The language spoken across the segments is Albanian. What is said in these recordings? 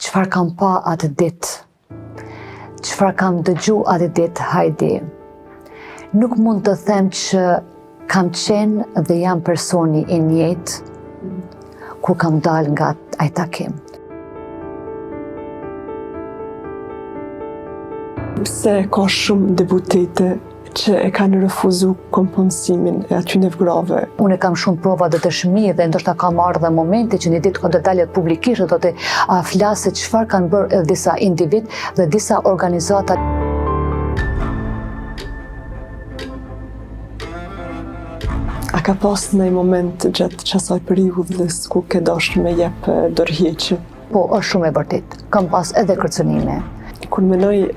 çfarë kam pa atë ditë, çfarë kam dëgju atë ditë, Hajdi. Nuk mund të them që kam qenë dhe jam personi i njëjtë kur kam dalë nga ai takim. Pse ka shumë deputete që e kanë refuzu kompunësimin e atyne vgrave? Unë kam shumë prova dhe dëshmi dhe ndoshta kam marrë dhe momente që një ditë do të dalet publikisht do të flasë çfarë kanë bërë edhe disa individ dhe disa organizata. A ka pas në moment gjatë qasaj periudhës ku ke dashur me jep dorëheqje? Po, është shumë e vërtet. Kam pas edhe kërcënime. Kur menoj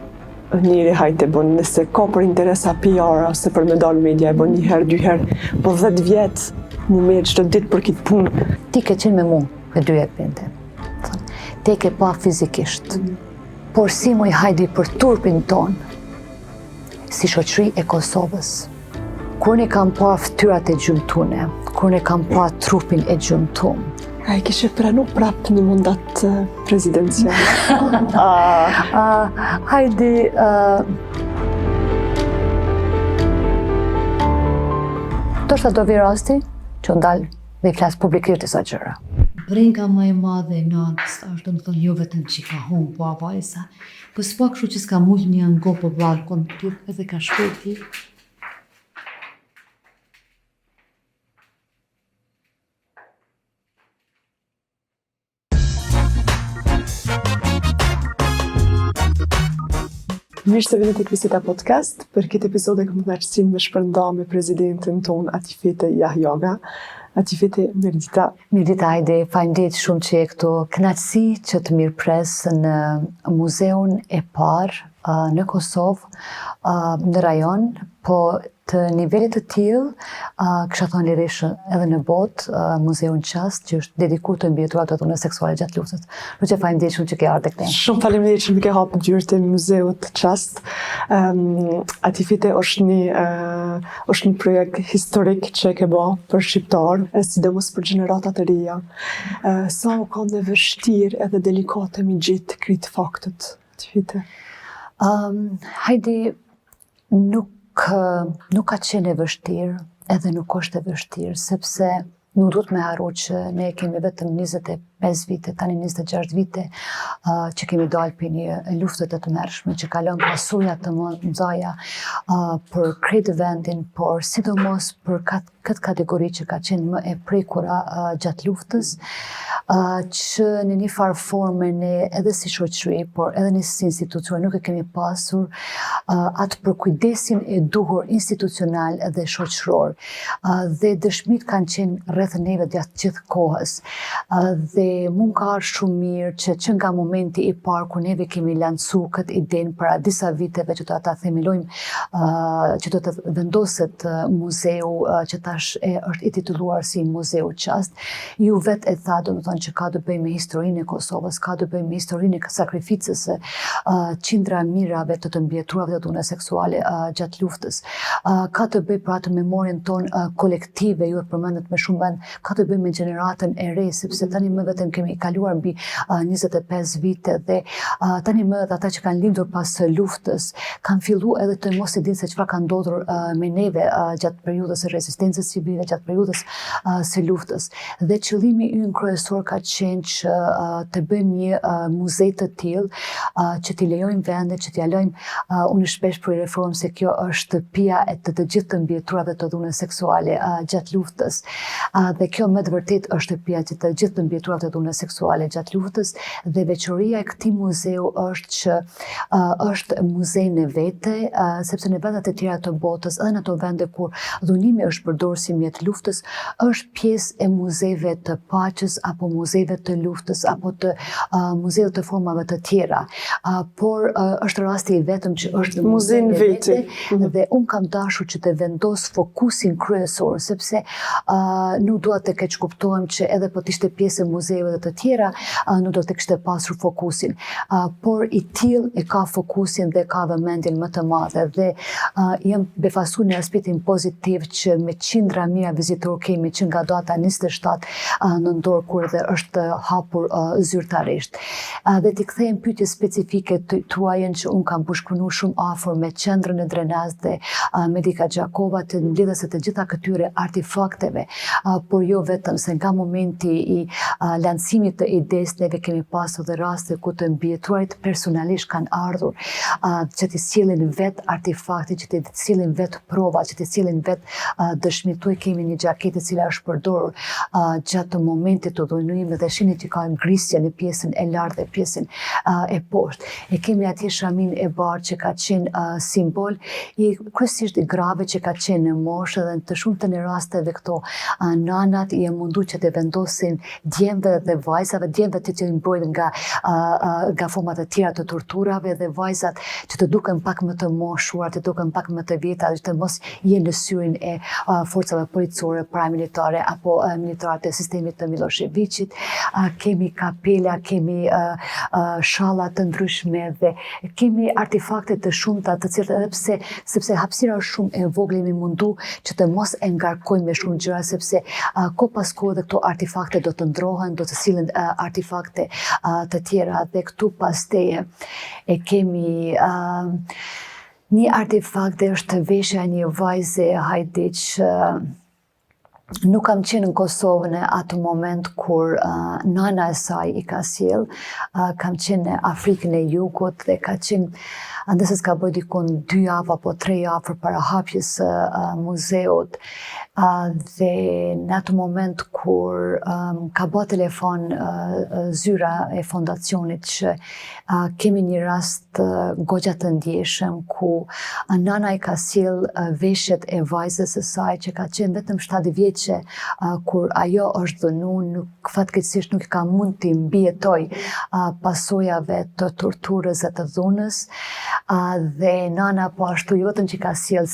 njëri hajte bën, nëse ka për interesa PR ose për me dalë media, e bën një herë, dy herë, po 10 vjetë mu merë çdo ditë për këtë punë. Ti ke qenë me mu, me 2 vende. Te ke pa fizikisht. Por si moj Hajdi për turpin ton, si shoqëri e Kosovës. Kur ne kam pa ftyrat e gjymtune, kur ne kam pa trupin e gjymtum. A e kishe pranu prap një mandat prezidencial? Hajdi, ndoshta do vi rasti që ndalë dhe i flasë publikisht disa gjëra. Brenga më e madhe e natës është do të thonë jo vetëm që ka humbë po avajsa, po s'po kështu që s'ka mujtë një ngo për balkon të edhe ka shpeti. Mirë se vini tek Biseda Podcast. Për këtë episod e kam kënaqësinë me shpërnda me prezidentin ton Atifete Jahjaga. Atifete, mirëdita. Mirëdita, Hajdi, faleminderit shumë që je këtu. Kënaqësi që të mirëpres në muzeun e parë në Kosovë, në rajon, po të nivelit të tillë, kisha thënë lirisht edhe në botë, Muzeu në Qast, që është dedikuar të mbijetuar të dhunës seksuale gjatë luftës. Që faleminderit shumë që ke ardhur këtej. Shumë faleminderit që më ke hapur dyert e Muzeut Qast. Atifete është një projekt historik që e ke bërë për shqiptar, sidomos për gjeneratat e reja. Sa u ka në vështirë edhe delikate mi gjetë këtë faktët, Atifete? Hajdi, nuk ka qenë e vështirë, edhe nuk është e vështirë, sepse nuk duhet me harru që ne kemi vetëm 25 vite, tani 26 vite, që kemi dalë për një luftët të mërshme, që kalon pasuja të mëdha për krejt vendin, por sidomos për këtë kategori që ka qenë më e prekura gjatë luftës, që në një farë forme ne edhe si shoqëri, por edhe në si institucion nuk e kemi pasur atë përkujdesin e duhur institucional dhe shoqëror. Dhe dëshmit kanë qenë rreth neve gjatë gjithë kohës. Dhe mund ka ardhur shumë mirë që nga momenti i parë kur neve kemi lancu këtë idenë para disa viteve që do ta themelojmë, që do të vendoset muzeu që tash është i titulluar si Muzeu Qast, ju vetë e tha, domethënë që ka të bëjë me historinë e Kosovës, ka të bëjë me historinë e sakrificës së qindra mirave të mbijeturave të dhunës seksuale gjatë luftës. Ka të bëjë për atë memorien tonë kolektive, ju e përmendet me shumë vend, ka të bëjë me gjeneratën e re, sepse tani më vetëm kemi kaluar mbi 25 vite dhe tani më edhe ata që kanë lindur pas luftës kanë filluar edhe të mos e dinë se çfarë ka ndodhur me neve gjatë periudhës së rezistencës civile, gjatë periudhës së luftës. Dhe qëllimi ynë kryesor ka qenë që të bëjmë një muze të tillë që t'i lejojmë vendet, që t'i lejojmë, unë shpesh për reformë se kjo është shtëpia e të gjithë të mbijeturave të dhunës seksuale gjatë luftës. Dhe kjo me të vërtet është shtëpia e të gjithë të mbijeturave të dhunës seksuale gjatë luftës dhe veçoria e këtij muzeu është që është muzej në vete, sepse në vendet e tjera të botës, edhe në ato vende kur dhunimi është përdorur si mjet luftës, është pjesë e muzeve të paqes apo muzeve të luftës apo të muzeve të formave të tjera. Por është rasti i vetëm që është muzej në vete. Dhe unë kam dashur që të vendos fokusin kryesor, sepse nuk dua të keq kuptohem që edhe po të ishte pjesë e muzejit muzeve dhe të tjera nuk do të kishte pasur fokusin. Por i tillë e ka fokusin dhe ka vëmendjen më të madhe dhe jam befasuar në aspektin pozitiv që me qindra mijëra vizitorë kemi që nga data 27 nëntor kur dhe është hapur zyrtarisht. Dhe t'i kthejmë pyetje specifike tuajën që unë kam pushpunuar shumë afër me qendrën e Drenaz dhe Medika Gjakova të mbledhjes së të gjitha këtyre artefakteve, por jo vetëm se nga momenti i lancimit të idesë neve kemi pasur dhe raste ku të mbijetruarit personalisht kanë ardhur që të sjellin vet artefakte, që të sjellin vet prova, që të sjellin vet dëshmi. Tuaj kemi një xhaketë e cila është përdorur gjatë momentit të dhunimit dhe shihni që ka ngrisje në pjesën e lartë dhe pjesën e poshtë. E kemi atje shamin e bardhë që ka qenë simbol i kryesisht i grave që ka qenë në moshë dhe në të shumtën e rasteve këto nanat i e mundu që të vendosin djemve dhe vajzave, djemve të që mbrojnë nga format e tjera të torturave dhe vajzat që të duken pak më të moshuar, të duken pak më të vjeta, që të mos jenë në syrin e forcave policore, paramilitare apo militare të sistemit të Miloševićit. Kemi kapela, kemi shalla të ndryshme dhe kemi artefakte të shumta të cilat edhe sepse hapësira është shumë e vogël jemi mundu që të mos e ngarkojmë me shumë gjëra sepse ko pas kohë dhe këto artefakte do të ndrohen, do të sillen artefakte të tjera dhe këtu pas teje e kemi një artefakt dhe është veshja e një vajze hajde që nuk kam qenë në Kosovë në atë moment kur nana e saj i ka sjell, kam qenë në Afrikën e Jugut dhe ka qenë andesës ka bëj dikon 2 javë apo 3 javë para hapjes muzeut dhe në atë moment kur ka bë telefon zyra e fondacionit që kemi një rast goxha të ndjeshëm ku nana i ka sjell veshjet e vajzës së saj që ka qenë vetëm 7 vjeçe kur ajo është dhënuar, nuk fatkeqësisht nuk ka mund të mbijetoj pasojave të torturës dhe të dhunës dhe nana po ashtu jo vetëm që ka sjell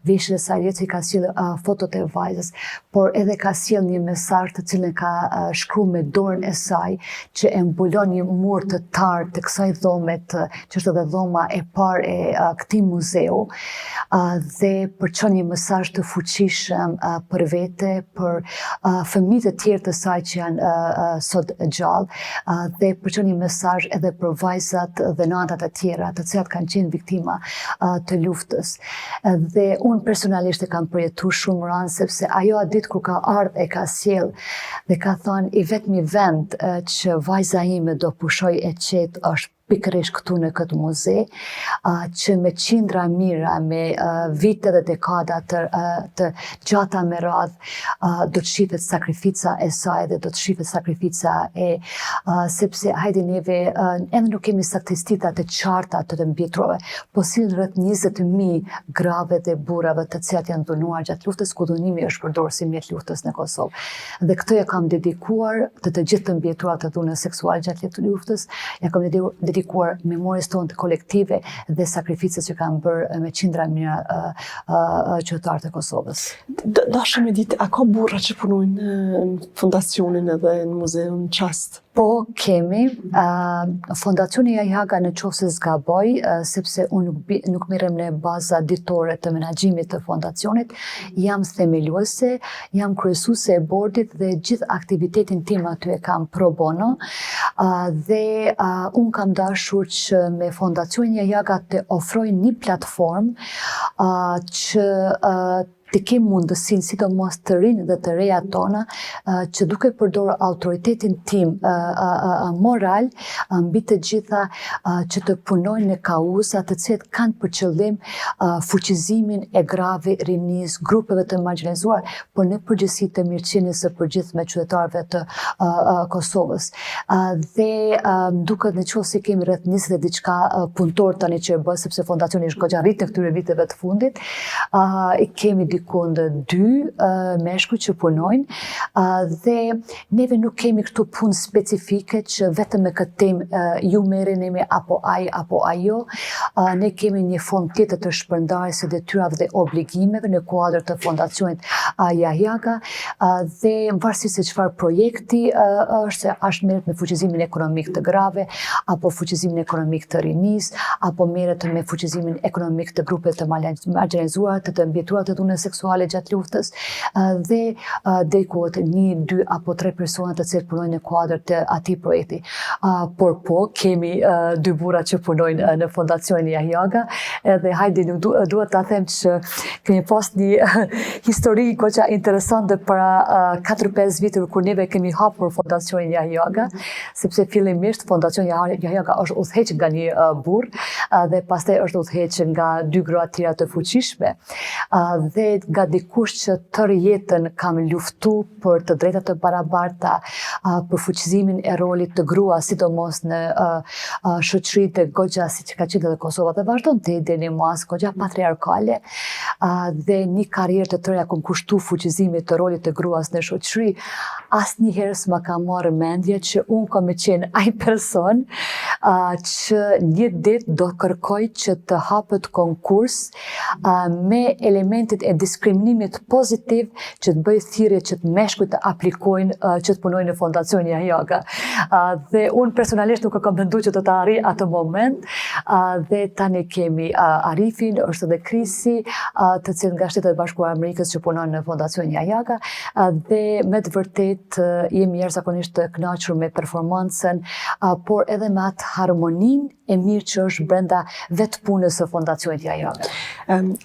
veshjet e saj, që ka sjell fotot e vajzës, por edhe ka sjell një mesazh të cilën ka shkruar me dorën e saj që e mbulon një mur të tar të kësaj dhome që është edhe dhoma e parë e këtij muzeu dhe përçon një mesazh të fuqishëm për vete, për fëmijët e tjerë të saj që janë sot gjallë dhe përçon një mesazh edhe për vajzat dhe nanat e tjera të cilat kanë qenë viktima të luftës. Dhe unë personalisht e kam përjetuar shumë rënd sepse ajo atë ditë kur ka ardhur e ka sjell dhe ka thënë i vetmi vend që vajza ime do pushoj e qetë është pikërisht këtu në këtë muze, që me qindra mira, me vite dhe dekada të gjata me radhë, do të shifet sakrifica e saj dhe do të shifet sakrifica sepse hajde neve edhe nuk kemi statistika të qarta të mbjetërove, po sillen rreth 20.000 grave dhe burrave të cilat janë dhunuar gjatë luftës, ku dhunimi është përdorur si mjet luftës në Kosovë. Dhe këtë ja kam dedikuar të gjithë të mbjetëruar të dhunës seksuale gjatë luftës, ja kam dedikuar memorisë tonë të kolektive dhe sakrificës që kanë bërë me qindra mira qytetarë të Kosovës. Dasha me ditë, a ka burra që punojnë në fondacionin edhe në muzeun Qast? Po, kemi. Fondacioni Jajaga në qoftë se zgaboj, sepse unë nuk merrem në baza ditore të menaxhimit të fondacionit, jam themeluese, jam kryesuese e bordit dhe gjithë aktivitetin tim aty e kam pro bono dhe unë kam dashur që me Fondacionin Jajaga të ofroj një platformë që të kemë mundësinë, sidomos të rinj dhe të reja tona, që duke përdorur autoritetin tim moral mbi të gjitha që të punojnë në kauza të cilat kanë për qëllim fuqizimin e grave rinisë, grupeve të marginalizuar, por në përgjithësi të mirëqenies së përgjithshme qytetarëve të Kosovës. Dhe duket në qoftë se kemi rreth 20 e diçka punëtor tani që e bë, sepse fondacioni është goxha rrit në këtyre viteve të fundit, kemi diku ndë 2 meshkuj që punojnë dhe neve nuk kemi këtu punë specifike që vetëm me këtë temë ju merreni me apo ai apo ajo. Ne kemi një formë tjetër të shpërndarjes së detyrave dhe obligimeve në kuadër të Fondacionit Yahyaga dhe varësisht se çfarë projekti është, ashtë merret me fuqizimin ekonomik të grave, apo fuqizimin ekonomik të rinisë, apo merret me fuqizimin ekonomik të grupeve të marginalizuara, të mbijetuara të dhunës seksuale gjatë luftës dhe dërkohet 1, 2 apo 3 persona të cilët punojnë në kuadër të atij projekti. Por po, kemi 2 burra që punojnë në Fondacionin Yahyaga, edhe hajde nuk duhet ta them që kemi pas një histori goxha interesante para 4-5 viteve kur neve kemi hapur Fondacionin Yahyaga, sepse fillimisht Fondacioni Yahyaga është udhëheq nga një burr dhe pastaj është udhëheq nga 2 gra tjera të fuqishme dhe nga dikush që tërë jetën kam luftu për të drejtat të barabarta, për fuqizimin e rolit të grua, sidomos në shoqëritë goxha siç ka qenë edhe Kosova dhe vazhdon të deri në mas goxha patriarkale dhe një karrierë të tërë kom kushtu fuqizimit të rolit të gruas në shoqëri, asnjëherë s'ma ka marrë mendje që unë kam me qenë ai person që një ditë do kërkoj që të hapet konkurs me elementet e diskriminimit pozitiv që të bëj thirrje që të meshkujt të aplikojnë që të punojnë në Fondacionin Yahyaga. Dhe unë personalisht nuk e kam menduar që do të arrijë atë moment dhe tani kemi Arifin, është edhe Krisi, të cilët nga Shtetet e Bashkuara Amerikës që punojnë në Fondacionin Yahyaga dhe me të vërtet jemi jashtëzakonisht të kënaqur me performancën, por edhe me atë harmoninë e mirë që është brenda vetë punës së Fondacionit Yahyaga.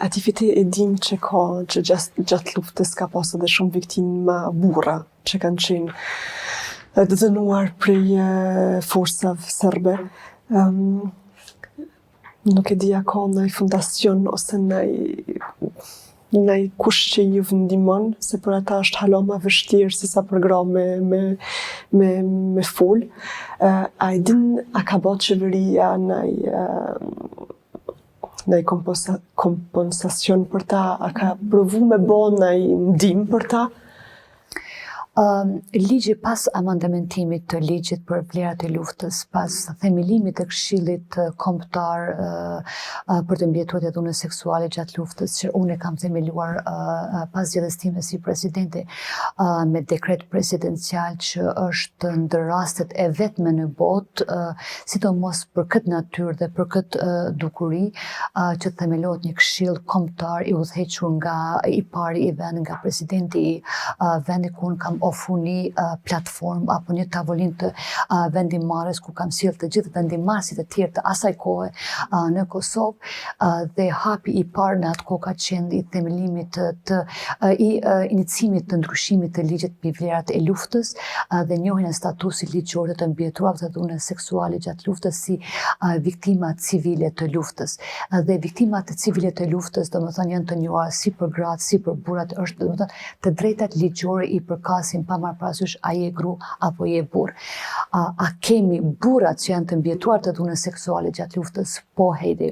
Atifiti e dim që ka që gjatë luftës ka pas edhe shumë viktima burra që kanë qenë të dënuar prej forcave serbe. Nuk e dija ka ndaj fundacion ose ndaj kush që ju ndihmon, se për ata është hala më vështirë se sa për gra me fol. A e din a ka bërë qeveria ndaj kompensacion për ta, a ka provu me bë ndaj ndihmë për ta? Ligji pas amandamentimit të ligjit për vlerat e luftës, pas themelimit të Këshillit Kombëtar për të mbijetuar të dhunës seksuale gjatë luftës, që unë e kam themeluar pas zgjedhjes time si presidente me dekret presidencial që është ndër rastet e vetme në botë, sidomos për këtë natyrë dhe për këtë dukuri, që themelohet një këshill kombëtar i udhëhequr nga i pari i vendit, nga presidenti i vendit ku unë kam ofru një platformë apo një tavolinë të vendimmarrjes ku kam sjellë të gjithë vendimmarrësit e tjerë të asaj kohe në Kosovë dhe hapi i parë në atë kohë ka qenë i themelimit i iniciimit të ndryshimit të ligjit mbi vlerat e luftës dhe njohjen e statusit ligjor të mbijetuarve të dhunës seksuale gjatë luftës si viktima civile të luftës. Dhe viktimat civile të luftës domethënë janë të njohura si për gratë, si për burrat, është domethënë të drejtat ligjore i përkasin pa marrë parasysh a je gru apo je burr. A kemi burrat që janë të mbijetuar të dhunës seksuale gjatë luftës? Po, Heidi.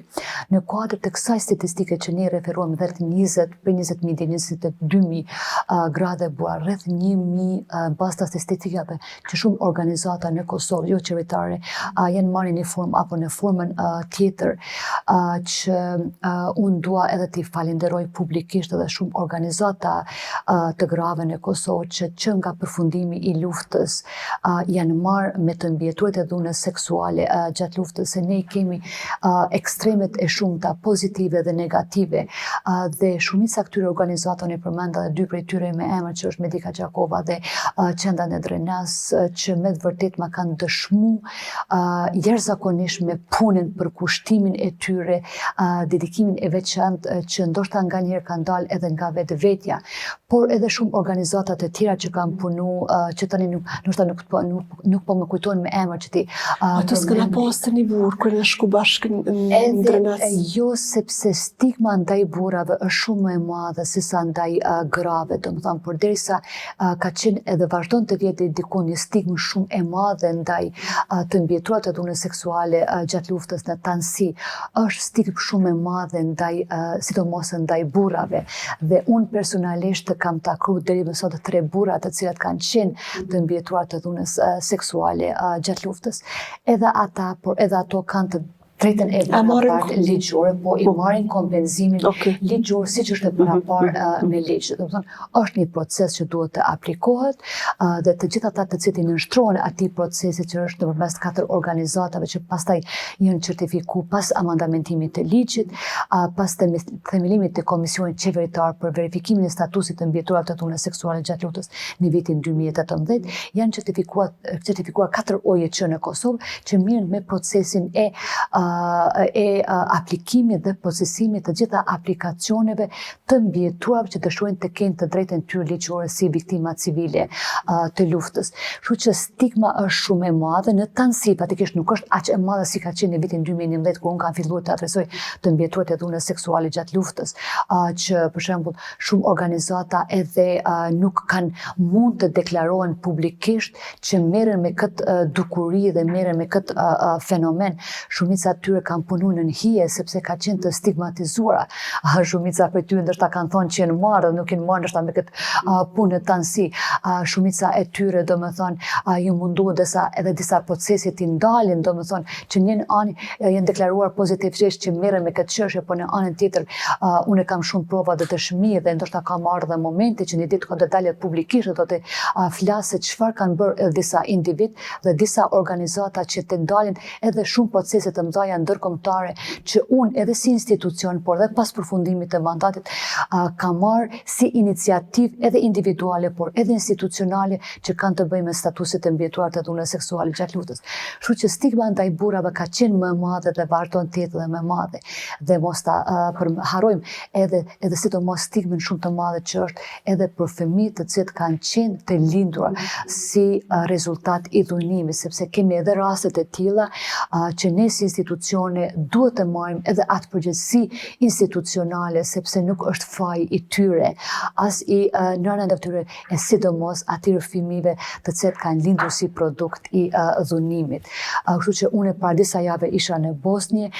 Në kuadër të kësaj statistike që ne referuam rreth 20.000 deri 22.000 gra dhe burra, rreth 1.000 bazë të statistikave që shumë organizata në Kosovë, jo qeveritare, janë marrë në formë apo në formën tjetër që unë dua edhe t'i falenderoj publikisht edhe shumë organizata të grave në Kosovë që nga përfundimi i luftës janë marrë me të mbijetuarit e dhunës seksuale gjatë luftës, se ne kemi ekstremet e shumta pozitive dhe negative dhe shumica këtyre organizatave përmenda dhe 2 prej tyre me emër që është Medika Gjakova dhe Qendra e Drenas që me të vërtet ma kanë dëshmuar jashtëzakonisht me punën për kushtimin e tyre, dedikimin e veçantë që ndoshta nganjëherë kanë dalë edhe nga vetvetja, por edhe shumë organizata të tjera që kam punu, që tani nuk po më kujtojnë me emër që ti. Ato s'këna pas të një burë, kërë në shku bashkë në drenac. Jo, sepse stigma ndaj burrave është shumë më e madhe se sa ndaj grave, domethënë, por derisa ka qenë edhe vazhdon të vjetë diku një stigmë shumë e madhe ndaj të mbjetruar të dhunës seksuale gjatë luftës në Tansi, është stigmë shumë e madhe ndaj sidomos ndaj burrave. Dhe unë personalisht kam takruar deri më sot 3 burra të cilat kanë qenë të mbjetruar të dhunës seksuale gjatë luftës. Edhe ata, por edhe ato kanë të drejtën e parë ligjore, po i marrin kompenzimin ligjor siç është e parë me ligj. Domethënë, është një proces që duhet të aplikohet dhe të gjithë ata të cilët i nënshtrohen atij procesi që është nëpërmes 4 organizatave që pastaj janë certifikuar pas amandamentimit të ligjit, pas themelimit të Komisionit Qeveritar për verifikimin e statusit të mbjetruar të dhunës seksuale gjatë luftës në vitin 2018, janë certifikuar 4 OJQ në Kosovë që mirën me procesin e aplikimit dhe procesimit të gjitha aplikacioneve të mbjetruarve që dëshirojnë të kenë të drejtën tyre ligjore si viktima civile të luftës. Kështu që stigma është shumë e madhe në Tansi, fatikisht nuk është aq e madhe si ka qenë në vitin 2011 kur unë kam filluar të adresoj të mbjetruarit e dhunës seksuale gjatë luftës, që për shembull shumë organizata edhe nuk kanë mund të deklarohen publikisht që merren me këtë dukuri dhe merren me këtë fenomen. Shumica tyre kanë punu në hije sepse ka qenë të stigmatizuara. Shumica për tyre ndoshta kanë thonë që janë marrë dhe nuk janë marrë ndoshta me këtë punë në Tansi. Shumica e tyre domethënë ju mundu edhe disa procese të ndalin, domethënë që një anë janë deklaruar pozitivisht që merren me këtë çështje, por në anën tjetër unë kam shumë prova dhe dëshmi dhe ndoshta ka marrë dhe momente që një ditë do të dalet publikisht do të flasë çfarë kanë bërë disa individ dhe disa organizata që të ndalin edhe shumë procese të mëdha ndërkombëtare që unë edhe si institucion, por edhe pas përfundimit të mandatit, ka marrë si iniciativë edhe individuale, por edhe institucionale që kanë të bëjnë me statusit të mbjetruar të dhunës seksuale gjatë luftës. Kështu që stigma ndaj burrave ka qenë më e madhe dhe vazhdon të jetë edhe më e madhe. Dhe mos ta harrojmë edhe sidomos stigmën shumë të madhe që është edhe për fëmijët të cilët kanë qenë të lindur si rezultat i dhunimit, sepse kemi edhe raste të tilla që ne si institucione duhet të marrim edhe atë përgjegjësi institucionale sepse nuk është faji i tyre, as i nënave të tyre, e sidomos atyre fëmijëve të cilët kanë lindur si produkt i dhunimit. Kështu që unë para disa javë isha në Bosnjë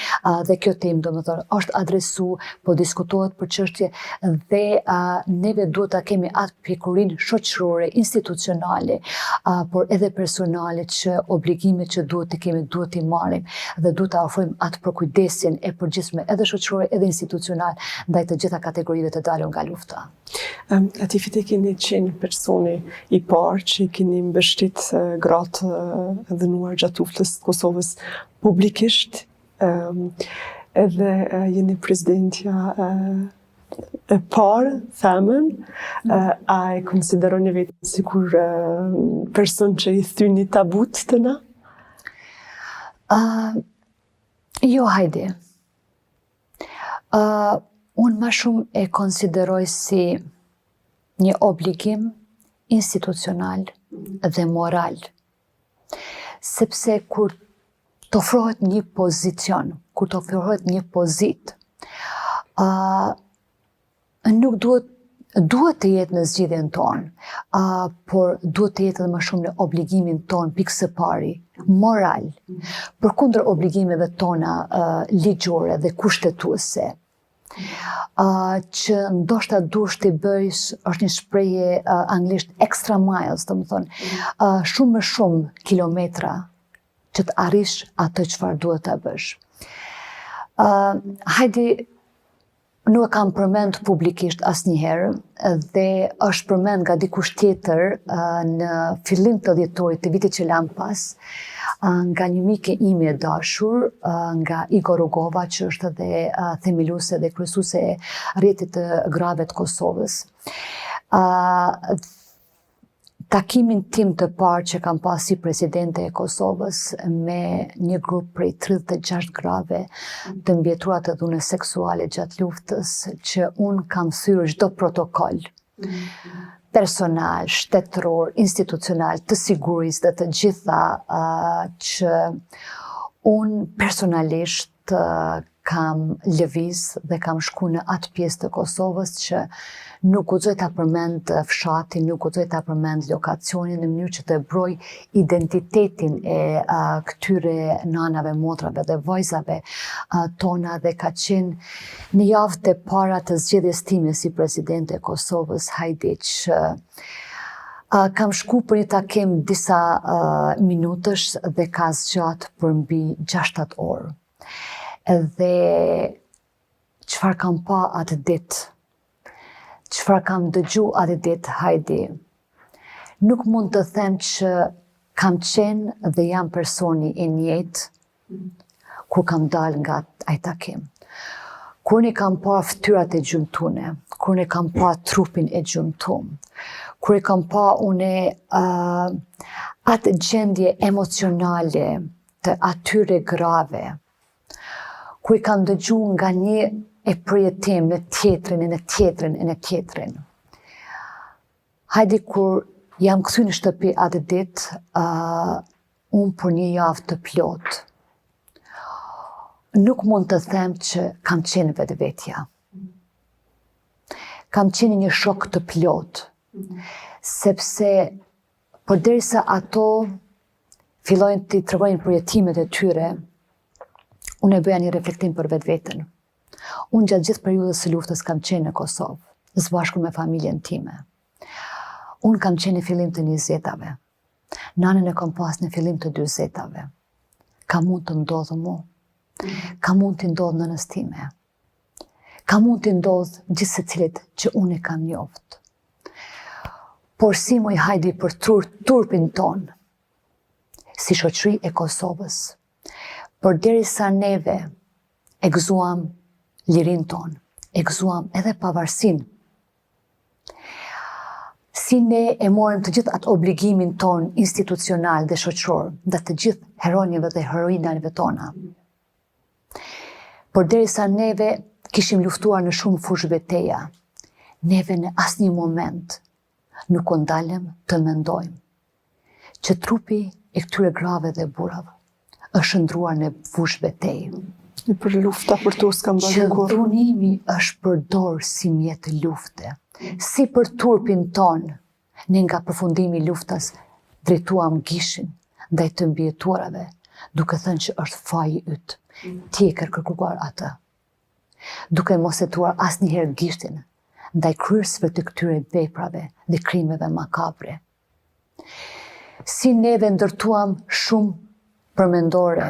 dhe kjo temë domethënë është adresuar, po diskutohet për çështje dhe neve duhet ta kemi atë pikurinë shoqërore, institucionale, por edhe personale që obligimet që duhet të kemi duhet t'i marrim dhe duhet të ofrojmë atë përkujdesin e përgjithshme edhe shoqërore edhe institucional ndaj të gjitha kategorive të dalur nga lufta. Ati fite keni qenë personi i parë që i keni mbështit gratë dhënuar gjatë luftës të Kosovës publikisht, edhe jeni presidentja e parë, themen, a e konsideroni vetë sikur person që i thyni tabut të na? Jo, hajde. Unë më shumë e konsideroj si një obligim institucional dhe moral. Sepse kur të ofrohet një pozicion, kur të ofrohet një pozitë, nuk duhet të jetë në zgjidhjen tonë, por duhet të jetë edhe më shumë në obligimin tonë, pikë së pari, moral, përkundër obligimeve tona ligjore dhe kushtetuese, që ndoshta duhesh t'i bëjsh, është një shprehje anglisht extra miles, domethënë, shumë më shumë kilometra që të arrish atë çfarë duhet ta bësh. Hajde, nuk e kam përmend publikisht asnjëherë dhe është përmend nga dikush tjetër në fillim të dhjetorit të vitit që lan pas, nga një mike ime e dashur, nga Igor Rugova, që është edhe themeluese dhe kryesuese e rrjetit të grave të Kosovës. Takimin tim të parë që kam pas si presidente e Kosovës me një grup prej 36 grave të mbjetruar të dhunës seksuale gjatë luftës, që unë kam thyrë çdo protokoll personal, shtetëror, institucional, të sigurisë dhe të gjitha që unë personalisht kam lëviz dhe kam shku në atë pjesë të Kosovës që nuk guxoj ta përmend fshatin, nuk guxoj ta përmend lokacionin në mënyrë që të broj identitetin e këtyre nanave, motrave dhe vajzave tona dhe ka qenë në javët e para të zgjedhjes time si presidente e Kosovës, hajde që kam shku për një takim disa minutësh dhe ka zgjat për mbi 6-7 orë. Dhe çfarë kam pa atë ditë, çfarë kam dëgju atë ditë, hajde, nuk mund të them që kam qenë dhe jam personi i njëjtë kur kam dalë nga ai takim. Kur ne kam pa fytyrat e gjymtune, kur ne kam pa trupin e gjymtum, kur e kam pa une atë gjendje emocionale të atyre grave, kur i kam dëgju nga një e përjetim në tjetrin, në tjetrin, në tjetrin. Hajde kur jam kthy në shtëpi atë ditë, unë për një javë të plot, nuk mund të them që kam qenë vetvetja. Kam qenë një shok të plot, sepse përderisa ato fillojnë të tregojnë përjetimet e tyre, unë e bëja një reflektim për vetveten. Unë gjatë gjithë periudhës së luftës kam qenë në Kosovë, së bashku me familjen time. Unë kam qenë në fillim të 20-tave. Nanën e kam pas në fillim të 40-tave. Ka mund të ndodhë mu. Ka mund të ndodhë nënës time. Ka mund të ndodhë gjithë secilit që unë e kam njoft. Por si moj hajdi për turpin ton, si shoqëri e Kosovës, përderisa neve e gëzuam lirin ton, e gëzuam edhe pavarësin. Si ne e morëm të gjithë atë obligimin ton institucional dhe shoqëror, dhe të gjithë heronjeve dhe heroinave tona. Përderisa neve kishim luftuar në shumë fushë betejë, neve në asnjë moment nuk u ndalëm të mendojmë që trupi e këtyre grave dhe burrave është ndruar në fushë betejë. Për lufta për to s'kam Që kur. dhunimi është përdor si mjet lufte. Si për turpin ton, ne nga përfundimi i luftës drejtuam gishin ndaj të mbijetuarave, duke thënë që është faji yt. Ti e ke kërkuar atë. Duke mos e tuar asnjëherë gishtin ndaj kryesve të këtyre veprave dhe krimeve makabre. Si neve ndërtuam shumë përmendore,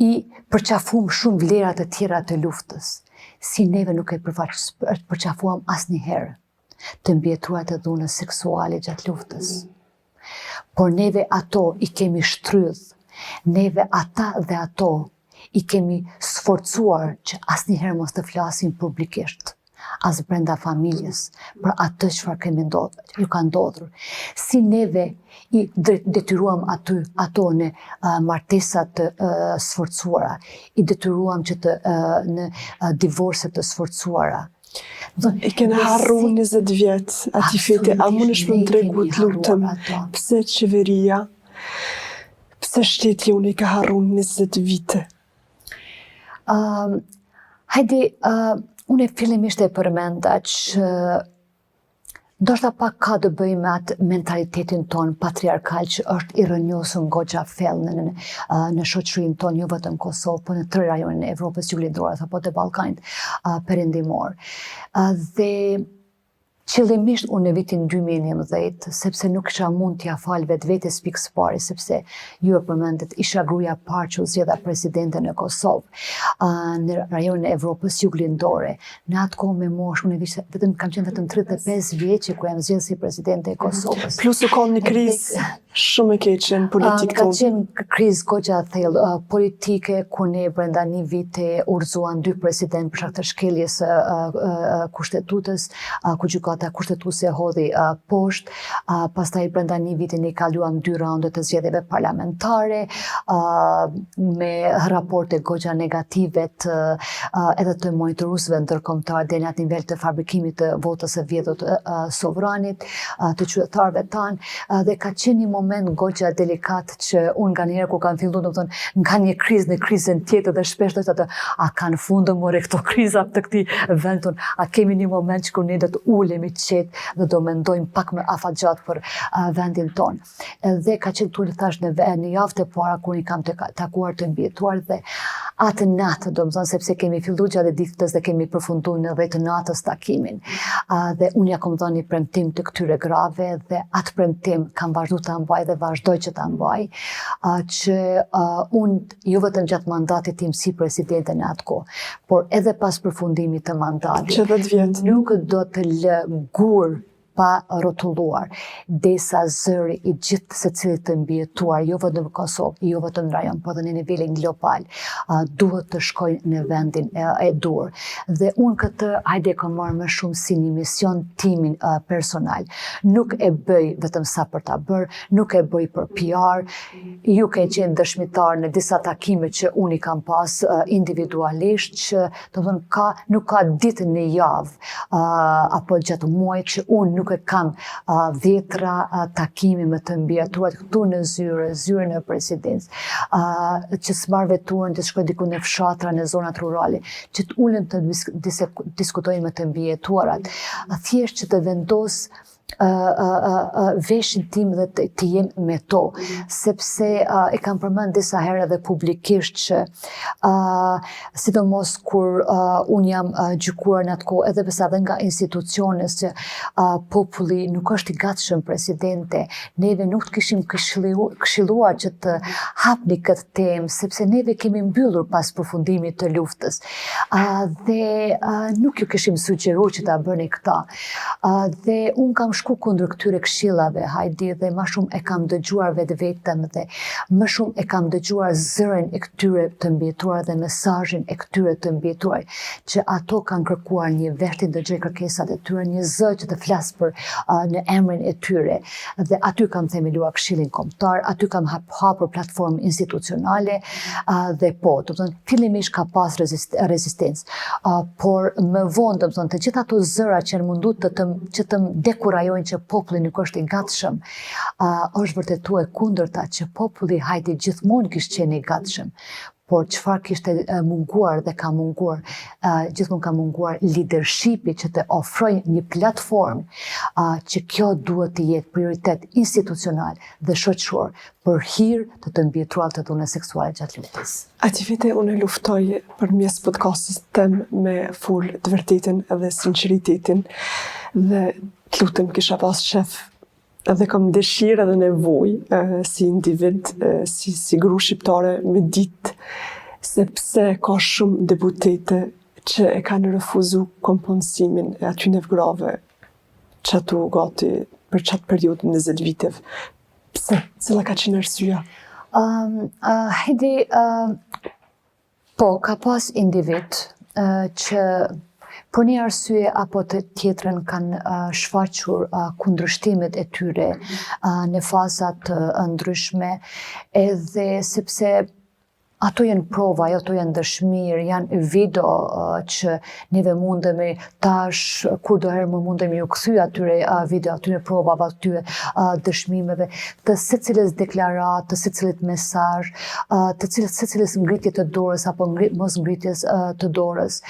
i përqafum shumë vlerat e tjera të luftës, si neve nuk e përqafuam asnjëherë të mbijetuarit e dhunës seksuale gjatë luftës. Por neve ato i kemi shtrydh, neve ata dhe ato i kemi sforcuar që asnjëherë mos të flasim publikisht, as brenda familjes, për atë çfarë kemi ndodhur, ju ka ndodhur. Si neve i detyruam ato në martesat të sforcuara, i detyruam që në divorce të sforcuara. E kena harru 20 vjet ati fete, a mund është më tregu të lutëm, pse qeveria, pse shteti unë i ka harru 20 vite? Hajde, unë fillimisht e përmenda që ndoshta pak ka të bëjë me atë mentalitetin ton patriarkal që është i rrënjosur goxha fellë në shoqërinë tonë, jo vetëm Kosovë, por në tërë rajonin e Evropës Juglindore apo të Ballkanit perëndimor. Dhe qëllimisht unë në vitin 2011, sepse nuk isha mund t'ja fal vetvetes pikës pari, sepse ju e përmendet, isha gruaja parë që u zgjedha presidente në Kosovë, në rajonin e Evropës Juglindore. Në atë kohë me moshë, unë kam qenë vetëm 35 vjeçe kur jam zgjedhur si presidente e Kosovës. Plus u kom një krizë Shumë e keqe në politikë Ka tonë. qenë krizë goxha thellë politike ku ne brenda një viti urzuan 2 president për shkak të shkeljes së kushtetutës, ku gjykata kushtetuese hodhi poshtë, pastaj brenda një viti ne kaluam 2 raunde të zgjedhjeve parlamentare me raporte goxha negative edhe të monitoruesve ndërkombëtar deri në atë nivel të fabrikimit të votës së vjedhur të sovranit, të qytetarëve tanë, dhe ka qenë një moment goxha delikat që unë nga njerë ku kanë fillu, domethënë nga një krizë në krizën tjetër dhe shpesh thotë atë, a kanë fundë more këto kriza të këtij vend tonë, a kemi një moment që kur ne do të ulemi qetë dhe do mendojmë pak më afatgjat për vendin tonë. Dhe ka qenë këtu thash në javë të para kur i kam të takuar të mbijetuar dhe atë natë, domethënë sepse kemi filluar gjatë ditës dhe kemi përfunduar në 10 natës takimin. Dhe unë ja kam dhënë një premtim të këtyre grave dhe atë premtim kam vazhduar ta mbaj dhe vazhdoj që ta mbaj, që unë jo vetëm gjatë mandatit tim si presidente në atë kohë, por edhe pas përfundimit të mandatit, Që 10 vjet. nuk do të lë gur pa rrotulluar, derisa zëri i gjithë secilit të mbijetuar, jo vetëm në Kosovë, jo vetëm në rajon, por edhe në nivelin global, duhet të shkojnë në vendin e dur. Dhe unë këtë hajde kam marrë më shumë si një mision timin personal. Nuk e bëj vetëm sa për ta bërë, nuk e bëj për PR. Ju ke qenë dëshmitar në disa takime që unë i kam pas individualisht, që nuk ka ditë në javë apo gjatë muajit që unë nuk e kam 10 takime me të mbijetuar këtu në zyre në presidencë, që s'marr veturën të shkoj diku në fshatra, në zonat rurale, që të ulen të diskutojnë me të mbijetuarat, thjesht që të vendos veshin tim dhe të jem me to, sepse e kam përmend disa herë edhe publikisht që sidomos kur unë jam gjykuar në atë kohë, edhe pse edhe nga institucionet që populli nuk është i gatshëm presidente, neve nuk të kishim këshilluar që të hapni këtë temë, sepse neve kemi mbyllur pas përfundimit të luftës, dhe nuk ju kishim sugjeruar që ta bëni këta, dhe unë kam shku kundër këtyre këshillave, hajdi, dhe më shumë e kam dëgjuar vetëm dhe më shumë e kam dëgjuar zërin e këtyre të mbijetuar dhe mesazhin e këtyre të mbijetuar, që ato kanë kërkuar një vesh të ndëgjoj kërkesat e tyre, një zë që të flas për në emrin e tyre, dhe aty kam themeluar Këshillin Kombëtar, aty kam hapur platformë institucionale, dhe po, fillimisht ka pas rezistencë, por më vonë, të gjitha ato zëra që në mundu që të dekurajojnë që populli nuk është i gatshëm, është vërtetuar e kundërta, që populli hajde gjithmonë kishte qenë i gatshëm. Por çfarë kishte munguar dhe ka munguar, gjithmonë ka munguar leadershipi që të ofrojë një platformë që kjo duhet të jetë prioritet institucional dhe shoqëror për hir të mbijetuarve të dhunës seksuale gjatë luftës. Ati vite unë luftoj përmes podcastit tem me fol të vërtetën edhe sinqeritetin, dhe të lutem kisha pas shef edhe kam dëshirë edhe nevojë si individ, si gru shqiptare me ditë, sepse ka shumë deputete që e kanë refuzu kompensimin e atyre grave që ato gati për qatë periudhë 20 viteve. Pse? Cila ka qenë arsyeja? Hedi, po, ka pas individ që për një arsye apo të tjetrën kanë shfaqur kundërshtimet e tyre në fazat ndryshme, edhe sepse ato janë prova, ato janë dëshmirë, janë video që neve mundemi tash, kur do herë më mundemi ju kthy atyre video, atyre provave, atyre dëshmimeve, të secilës deklarat, të secilit mesazh, të secilës ngritje të dorës apo mos ngritjes të dorës.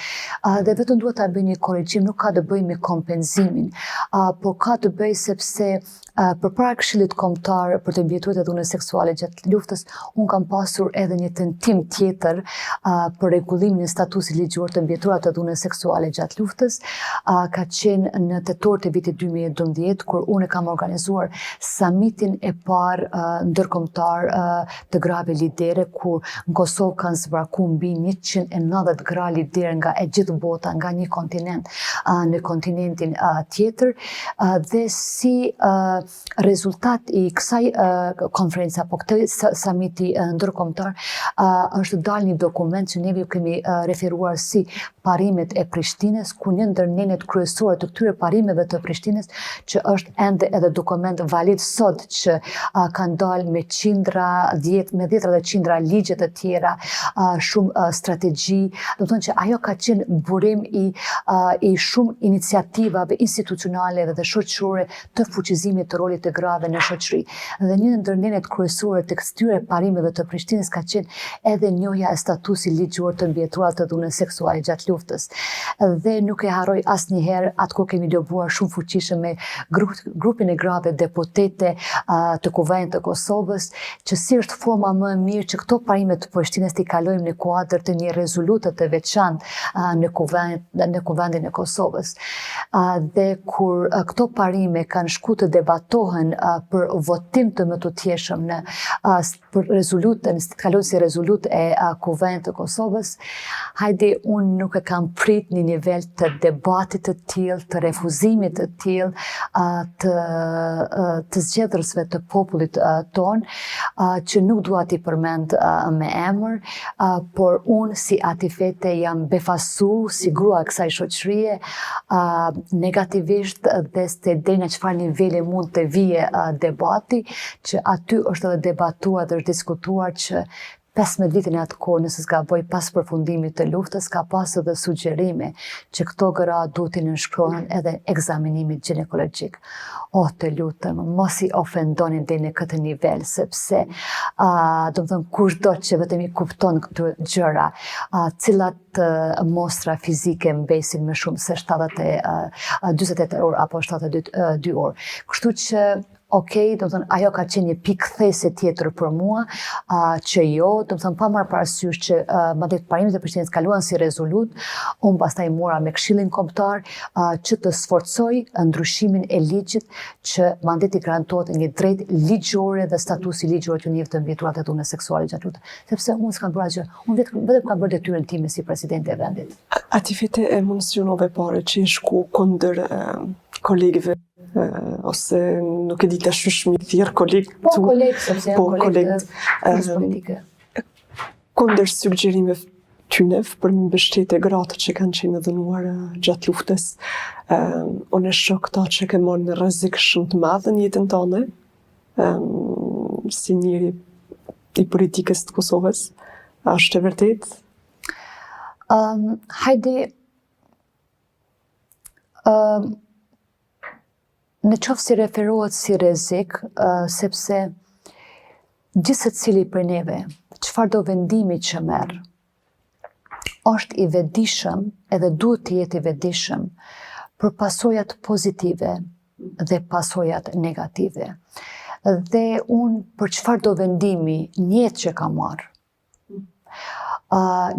Dhe vetëm duhet ta bëj një korrigjim, nuk ka të bëjë me kompenzimin, por ka të bëjë sepse përpara Këshillit Kombëtar për të mbijetuar të dhunës seksuale gjatë luftës, unë kam pasur edhe një tentim tjetër për rregullimin e statusit ligjor të mbijetuar të dhunës seksuale gjatë luftës. Ka qenë në tetor të vitit 2012, kur unë kam organizuar summitin e parë ndërkombëtar të grave lidere, kur në Kosovë kanë zbraku mbi 190 gra lidere nga e gjithë bota, nga një kontinent në kontinentin tjetër, dhe si rezultat i kësaj konferenca, po këtë samiti ndërkombëtar, është dalë një dokument që neve ju kemi referuar si parimet e Prishtines, ku një ndër nenet kryesore të këtyre parimeve të Prishtines, që është ende edhe dokument valid sot, që kanë dalë me me dhjetra dhe qindra ligje të tjera, shumë strategji, do të thonë që ajo ka qenë burim i shumë iniciativave institucionale dhe shoqërore të fuqizimit të rolit të grave në shoqëri. Dhe një ndër nenet kryesore të këtyre parimeve të Prishtines ka qenë edhe njohja e statusit ligjor të mbjetëruar të dhunës seksuale gjatë luftës. Dhe nuk e harroj asnjëherë, atko kemi lobuar shumë fuqishëm me grupin e grave deputete të Kuvendit të Kosovës, që si është forma më e mirë që këto parime të Prishtines t'i kalojmë në kuadër të një rezolute të veçantë në Kuvendin e Kosovës. Dhe kur këto parime kanë shku të debatohen për votim të më të tjeshëm për rezolutën, të kalojnë si rezolutë e Kuvendit të Kosovës, hajde unë nuk e kam prit një nivel të debatit të tillë, të refuzimit të tillë, të zgjedhësve të popullit ton, që nuk dua t'i përmend me emër, por unë si Atifete jam befasu si grua e kësaj shoqërie, negativisht dhe se deri në çfarë niveli mund të vije debati, që aty është edhe debatuar dhe është diskutuar që 15 vitin e atë kohë, nëse s'gaboj pas përfundimit të luftës, ka pas edhe sugjerime që këto gra duhet të nënshkrohen edhe ekzaminimit ginekologjik. Të lutem, mos i ofendoni deri në këtë nivel, sepse do të thënë kushdo që vetëm i kupton këto gjëra, cilat mostra fizike mbesin më shumë se 48 orë apo 72 orë. Kështu që okej, do të thënë ajo ka qenë një pikë kthese tjetër për mua, që jo, do të thënë pa marrë parasysh që mandati parimet e Prishtinës kaluan si rezolut, unë pastaj mora me Këshillin Kombëtar që të sforcoj ndryshimin e ligjit që mandati garantohet një drejtë ligjore dhe statusi ligjor të njëjtë të mbjetëruar të dhunës seksuale gjatë luftës, sepse unë s'kam bërë gjë, unë vetëm kam bërë detyrën time si presidente e vendit. Atifete e mencionove pare që i shku kundër kolegëve, ose nuk e di të shushmi thjerë kolegë Po kolegë, sepse janë kolegë politike. Kundër sugjerime tynev për më mbështetje gratë që kanë qenë dhënuar gjatë luftës, unë e shoh këta që ke marrë në rrezik shumë të madh në jetën tonë, si njëri i politikës të Kosovës. A është e vërtet? Hajde, në qoftë si referohet si rrezik, sepse gjithë secili për neve, çfarëdo vendimi që merr, është i vetëdijshëm edhe duhet të jetë i vetëdijshëm për pasojat pozitive dhe pasojat negative. Dhe unë për çfarëdo vendimi njëtë që kam marrë,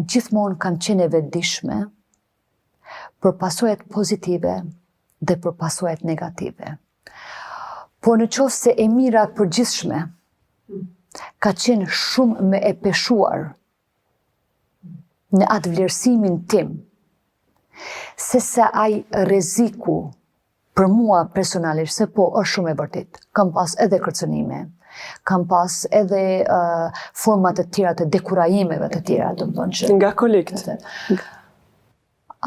gjithmonë kam qenë e vetëdijshme për pasojat pozitive dhe për pasojat negative. Por në qoftë se e mira përgjithshme ka qenë shumë më e peshuar në atë vlerësimin tim, se sa ai rreziku për mua personalisht, se po është shumë e vërtet. Kam pas edhe kërcënime, kam pas edhe forma të tjera të dekurajimeve të tjera, do të thonë që Nga kolegët.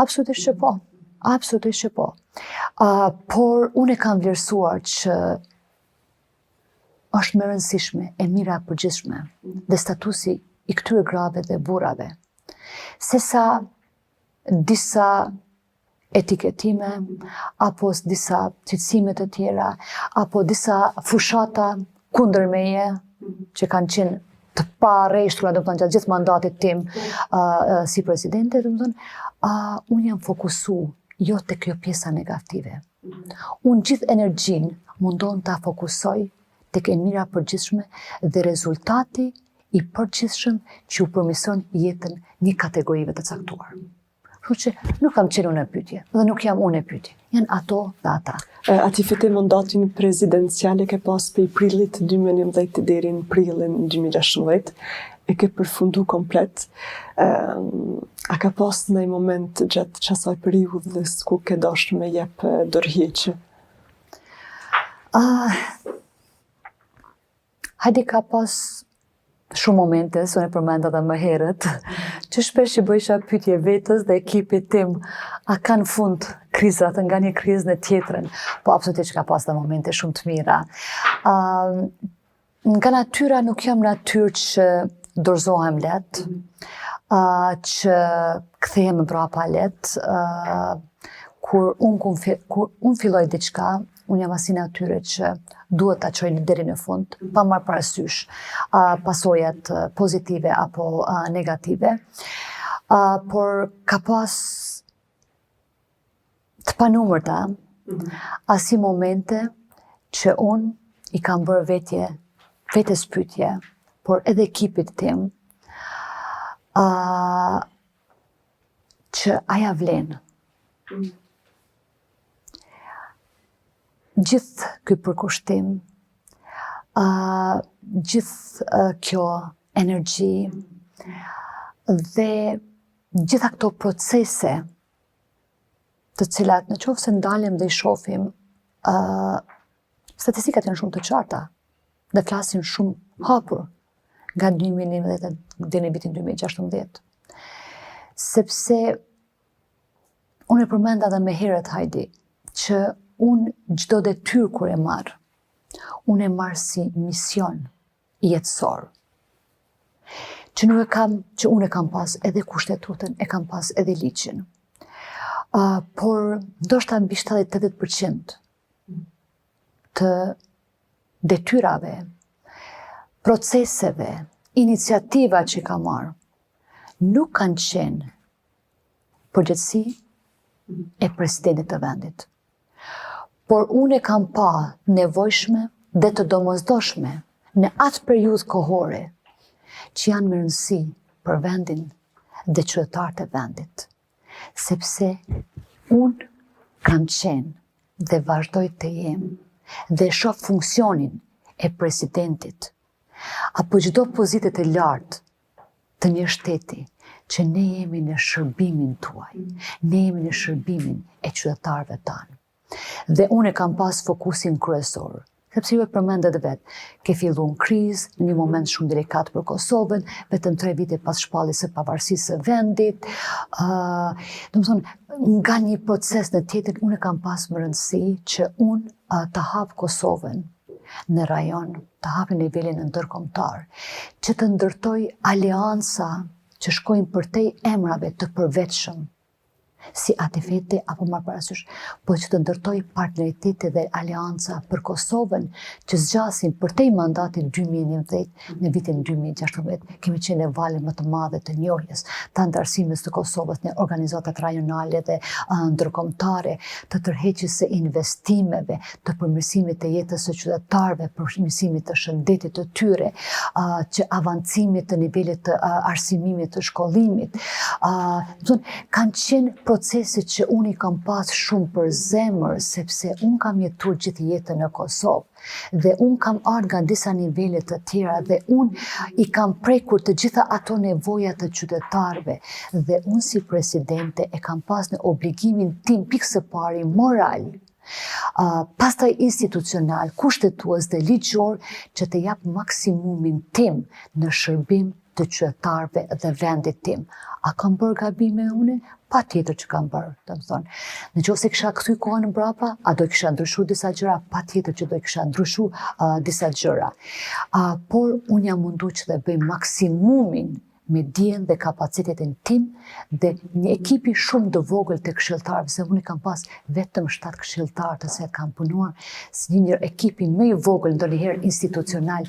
absolutisht që po. Absolutisht që po. Por unë e kam vlerësuar që është më rëndësishme e mira përgjithshme dhe statusi i këtyre grave dhe burrave, sesa disa etiketime, apo disa cilësime të tjera, apo disa fushata kundër meje, që kanë qenë të parreshtura, do të thonë, gjatë gjithë mandatit tim si presidente, do të thonë, unë jam fokusu jo te kjo pjesa negative. Unë gjithë energjin mundon ta fokusoj tek e mira përgjithshme dhe rezultati i përgjithshëm që u përmirëson jetën një kategorive të caktuar. Kështu që nuk kam qenë unë e pyetje, dhe nuk jam unë e pyetje. Janë ato dhe ata. Atifete mandatin prezidenciale ke pas prej prillit 2011 deri në prillin 2016, e ke përfundu komplet. A ka pas në një moment gjatë qasaj periudhës ku ke dashur me jep dorëheqje? Hajde ka pas shumë momente, së ne përmenda dhe më herët, që shpesh i bëjsha pyetje vetës dhe ekipit tim, a kanë fund krizat nga një krizë në tjetrën, po absolutisht ka pas dhe momente shumë të mira. Nga natyra nuk jam natyrë që dorëzohem let, që kthehem mbrapa let, kur unë filloj diçka, unë jam asi natyre që duhet ta çoj deri në fund, pa marrë parasysh pasojat pozitive apo negative. Por ka pas të panumërta asi momente që unë i kam bërë vetes pyetje, por edhe ekipit tim, që aja vlen. Gjithë ky përkushtim, gjithë kjo energji dhe gjitha këto procese të cilat në qoftë se ndalem dhe i shohim, statistikat janë shumë të qarta dhe flasin shumë hapur nga 2011 deri në vitin 2016. Sepse unë e përmenda edhe më herët Hajdi që unë çdo detyrë kur e marr, unë e marr si mision jetësor. Që unë e kam pas edhe kushtetutën, e kam pas edhe ligjin. Por ndoshta mbi 70-80% të detyrave, proceseve, iniciativa që kam marrë, nuk kanë qenë përgjegjësi e presidentit të vendit. Por unë e kam pa nevojshme dhe të domosdoshme në atë periudhë kohore që janë me rëndësi për vendin dhe qytetarët e vendit. Sepse unë kam qenë dhe vazhdoj të jem dhe shoh funksionin e presidentit apo çdo pozitet e lartë të një shteti që ne jemi në shërbimin tuaj, ne jemi në shërbimin e qytetarëve tanë. Dhe unë e kam pas fokusin kryesor, sepse ju e përmendet vetë, ke fillu në krizë, në një moment shumë delikat për Kosovën, vetëm 3 vite pas shpalljes së pavarësisë së vendit, nga një proces në tjetër, unë e kam pas më rëndësi që unë të hap Kosovën në rajon, të hap në nivelin ndërkombëtar, që të ndërtoj aleanca që shkojnë përtej emrave të përvetshëm, si ATF-ti apo marrë parasysh, po që të ndërtoj partneritete dhe alianca për Kosovën që zgjasin përtej mandatit 2011 në vitin 2016. Kemi qenë në valën më të madhe të njohjes të antarësimit të Kosovës në organizatat rajonale dhe ndërkombëtare, të tërheqjes së investimeve, të përmirësimit të jetës së qytetarëve, përmirësimit të shëndetit të tyre, që avancimit të nivelit të arsimimit të shkollimit. Kanë qenë procese që unë i kam pas shumë për zemër, sepse unë kam jetuar gjithë jetën në Kosovë dhe unë kam ardhur nga disa nivele të tjera dhe unë i kam prekur të gjitha ato nevojat të qytetarëve dhe unë si presidente e kam pas në obligimin tim pikë së pari moral, pastaj institucional, kushtetues dhe ligjor që të jap maksimumin tim në shërbim të qytetarëve dhe vendit tim. A kam bërë gabime unë? Pa tjetër që kam bërë, të më thonë. Në qoftë se kisha kthy kohën mbrapa, a do kisha ndryshuar disa gjëra? Pa tjetër që do kisha ndryshuar disa gjëra. Por unë jam mundu që dhe bëj maksimumin me dijen dhe kapacitetin tim dhe një ekipi shumë të vogël të këshilltarëve, se unë kam pas vetëm 7 këshilltarë të se kam punuar si një ekipi më i vogël ndonjëherë institucional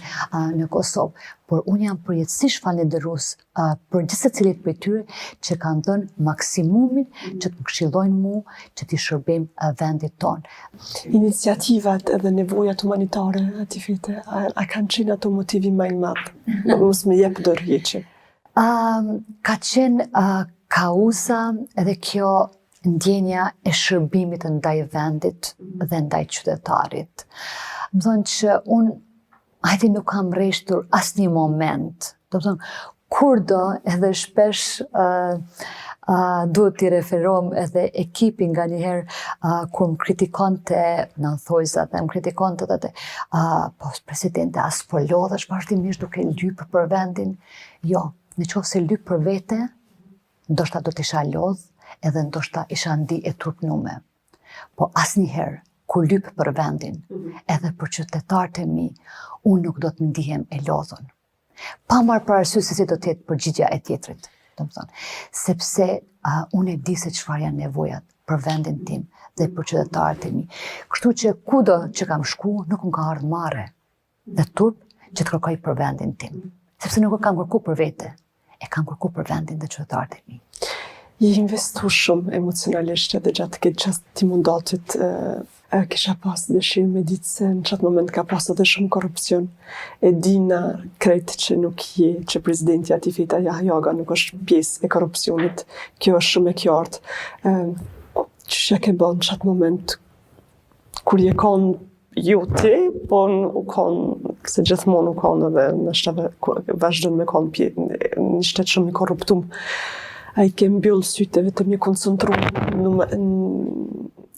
në Kosovë. Por unë jam përjetësisht falenderues për gjithë secilit prej tyre që kanë dhënë maksimumin që të më këshillojnë mua që t'i shërbejmë vendit tonë. Iniciativat edhe nevojat humanitare aty fete, a kanë qenë ato motivi më i madh? Mos më jep dorëheqje. Ka qenë kauza edhe kjo ndjenja e shërbimit ndaj vendit dhe ndaj qytetarit. Më thonë që unë nuk kam rreshtur asnjë moment. Do të thonë, kurdo edhe shpesh duhet t'i referohem edhe ekipin nga njëherë kur më kritikonte, në thojzat, më kritikonte dhe po presidente, as po lodhesh vazhdimisht duke lypë për vendin. Jo, në qoftë se lypë për vete, ndoshta do t'isha lodh, edhe ndoshta isha ndi e trupnume. Po asnjëherë, kur lypë për vendin, edhe për qytetarët e mi, unë nuk do të ndihem e lodhun. Pa marrë parasysh se si do të jetë përgjigjja e tjetrit, sepse unë e di se çfarë janë nevojat për vendin tim dhe për qytetarët e mi. Kështu që kudo që kam shku, nuk më ka ardhur marrë dhe turp që të kërkoj për vendin tim, sepse nuk e kam kërku për vete, e kam kërku për vendin dhe qytetarët e mi. Je investu shumë emocionalisht edhe gjatë këtë qast ti mundatit kisha pas dëshirë me ditë se në qatë moment ka pas edhe shumë korrupsion. E dina krejt që nuk je, që presidenti Atifete Jahjaga nuk është pjesë e korrupsionit. Kjo është shumë e qartë. Që ke bën në qatë moment kur je kanë jo ti, po u kanë, se gjithmonë u kanë edhe në shtave vazhdon me kanë një shtet shumë i korruptum. A i ke mbyllë sytë vetëm një koncentru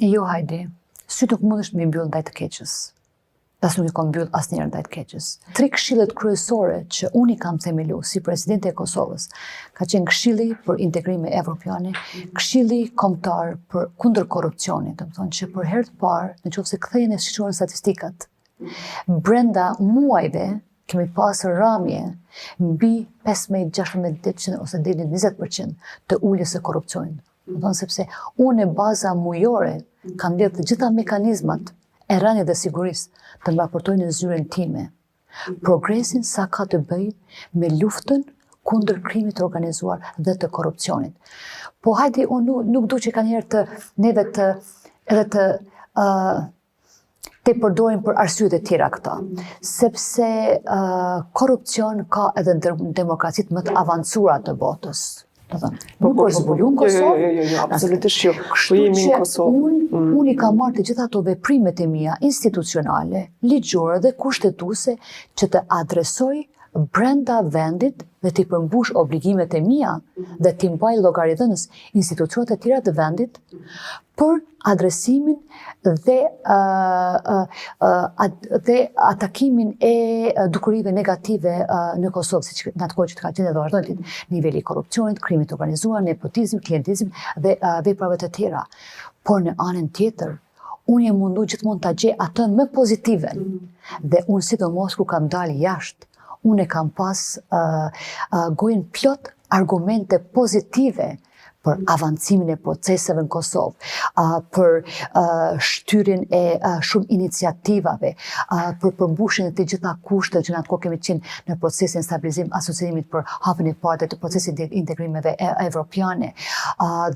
Jo, hajde. Sytë nuk mundesh me mbyllë ndaj të keqës. Pas nuk i kam mbyllë asnjëherë ndaj të keqës. 3 këshillet kryesore që unë i kam themelu si presidente e Kosovës ka qenë këshilli për integrime evropiane, këshilli kombëtar për kundër korrupsionit, do të thonë që për herë të parë, nëse kthehen e shqyrojnë statistikat, brenda muajve kemi pasur rëmje mbi 15-16% ose deri në 20% të uljes së korrupsionit. Do të thonë sepse unë e baza mujore kam lidhë të gjitha mekanizmat e rënies dhe sigurisë të më raportojnë në zyrën time progresin sa ka të bëjë me luftën kundër krimit të organizuar dhe të korrupsionit. Po hajde, unë nuk du që kanë herë të neve të përdorin për arsyet e tjera këta, sepse korrupcion ka edhe në demokracitë më të avancuara të botës. Nuk është zbulu në Kosovë. Jo, absolutisht jo. Kështu jemi në Kosovë. Unë i kam marrë të gjitha ato veprimet e mia institucionale, ligjore dhe kushtetuese që të adresoj brenda vendit dhe t'i përmbush obligimet e mia dhe t'i mbaj llogaridhënës institucionet e tjera të vendit për adresimin dhe atakimin e dukurive negative në Kosovë, siç në atë kohë që ka qenë dhe vazhdojnë niveli i korrupsionit, krimit të organizuar, nepotizm, klientizm dhe veprave të tjera. Por në anën tjetër, unë jam mundu gjithmonë ta gjej atë më pozitiven dhe unë sidomos kur kam dalë jashtë, unë e kam pas gojën plot argumente pozitive për avancimin e proceseve në Kosovë, për shtyrjen e shumë iniciativave, për përmbushjen e të gjitha kushtet që në atë kohë kemi qenë në procesin stabilizim asociimit për hapjen e parë të procesit të integrimeve evropiane.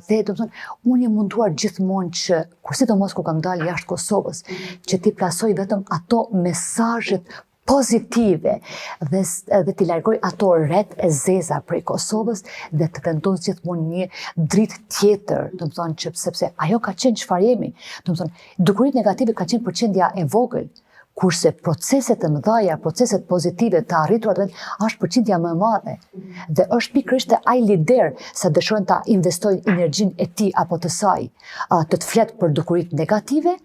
Dhe do të thonë, unë jam munduar gjithmonë që, sidomos kur kam dalë jashtë Kosovës, që t'i plasoj vetëm ato mesazhet pozitive dhe t'i largoj ato rreth e zeza prej Kosovës dhe të vendos gjithmonë një dritë tjetër, do të thonë që sepse ajo ka qenë çfarë jemi, do të thonë dukuritë negative ka qenë përqendja e vogël, kurse proceset e mëdha, proceset pozitive të arritura është përqindja më e madhe. Dhe është pikërisht ai lider sa dëshiron ta investojë energjinë e tij apo të saj, të flet për dukuritë negative,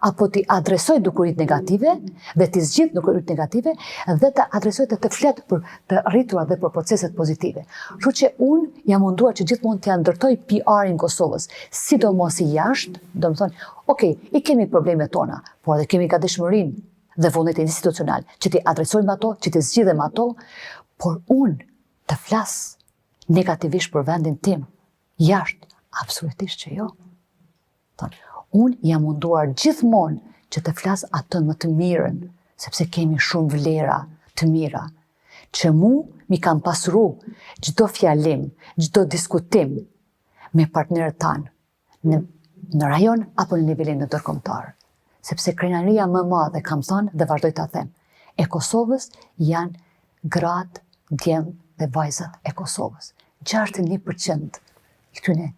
apo t'i adresoj dukuritë negative dhe t'i zgjidh dukuritë negative dhe të adresoj të flet për të arritura dhe për proceset pozitive. Kështu që unë jam munduar që gjithmonë t'ia ndërtoj PR-in Kosovës, sidomos i jashtë, do të thonë, okay, i kemi problemet tona, por edhe kemi gatishmërinë dhe vullnetin institucional që t'i adresojmë ato, që t'i zgjidhem ato, por unë të flas negativisht për vendin tim, jashtë, absolutisht që jo. Unë jam munduar gjithmonë që të flas atë më të mirën, sepse kemi shumë vlera të mira, që mi kam pasuru çdo fjalim, çdo diskutim me partnerët tanë, në rajon apo në nivelin ndërkombëtar. Sepse krenaria më e madhe, kam thënë dhe vazhdoj ta them, e Kosovës janë gratë, djemë dhe vajzat e Kosovës. 61% i këtyre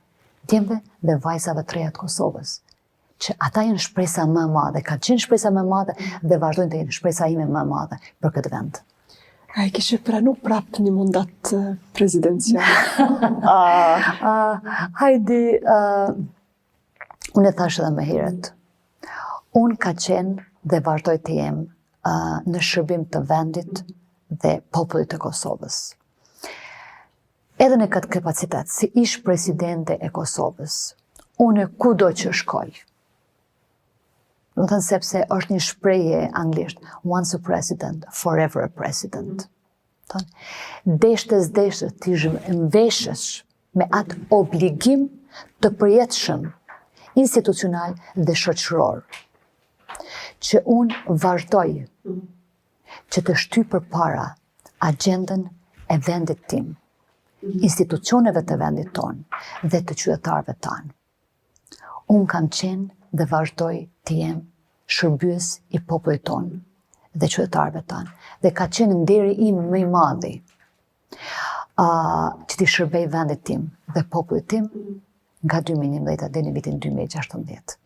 djemve dhe vajzave të reja të Kosovës, që ata janë shpresa më e madhe, ka qenë shpresa më e madhe dhe vazhdojnë të jenë shpresa ime më e madhe për këtë vend. A i kishe pranu prap një mandat kandidat prezidencial. Hajdi, unë e thash edhe më herët, unë ka qenë dhe vazhdoj të jem në shërbim të vendit dhe popullit të Kosovës. Edhe në këtë kapacitet, si ish presidente e Kosovës, unë kudo që shkoj, do të thënë sepse është një shprehje anglisht, once a president, forever a president. Deshtes ti mbeshesh me atë obligim të përjetshëm, institucional dhe shoqëror, që unë vazhdoj që të shty përpara agjendën e vendit tim, institucioneve të vendit tonë dhe të qytetarëve tanë. Unë kam qenë dhe vazhdoj të jem shërbyes i popullit tonë dhe qytetarëve tanë. Dhe ka qenë nderi im më i madhi që t'i shërbej vendit tim dhe popullit tim nga 2011 deri në vitin 2016.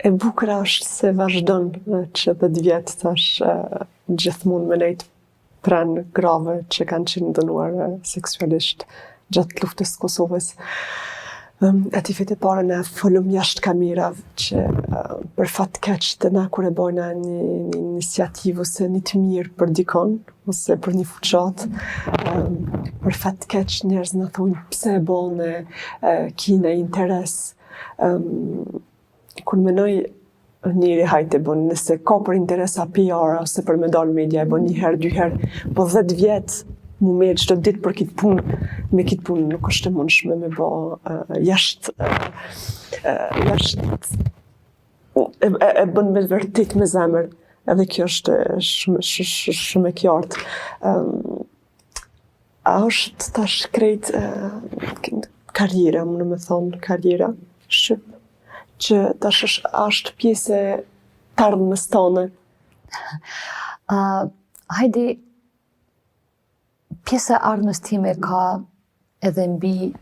E bukur është se vazhdon që 10 vjet tash gjithmonë me nejt pranë grave që kanë qenë dënuar seksualisht gjatë luftës së Kosovës. Aktivitetet e parë në folëm jashtë kamerave që për fat keq të na kur e bojna një iniciativë ose një të mirë për dikon ose për një fuqat, për fat keq njerëz na thonë pse e bone, kina interes. Kur menoj njëri hajtë e bon, nëse ka për interesa PR ose për me dalë media e bon një herë, 2 herë, po 10 vjetë mu merë çdo ditë për këtë punë, me këtë punë nuk është e mundshme me bë jashtë e bën me vërtet me zemër, edhe kjo është shumë e qartë. A është tash krejt karriera, më në me thonë karriera shqip, që tash është pjesë e të ardhmës tone? Hajdi, pjesa e ardhmës time ka edhe mbi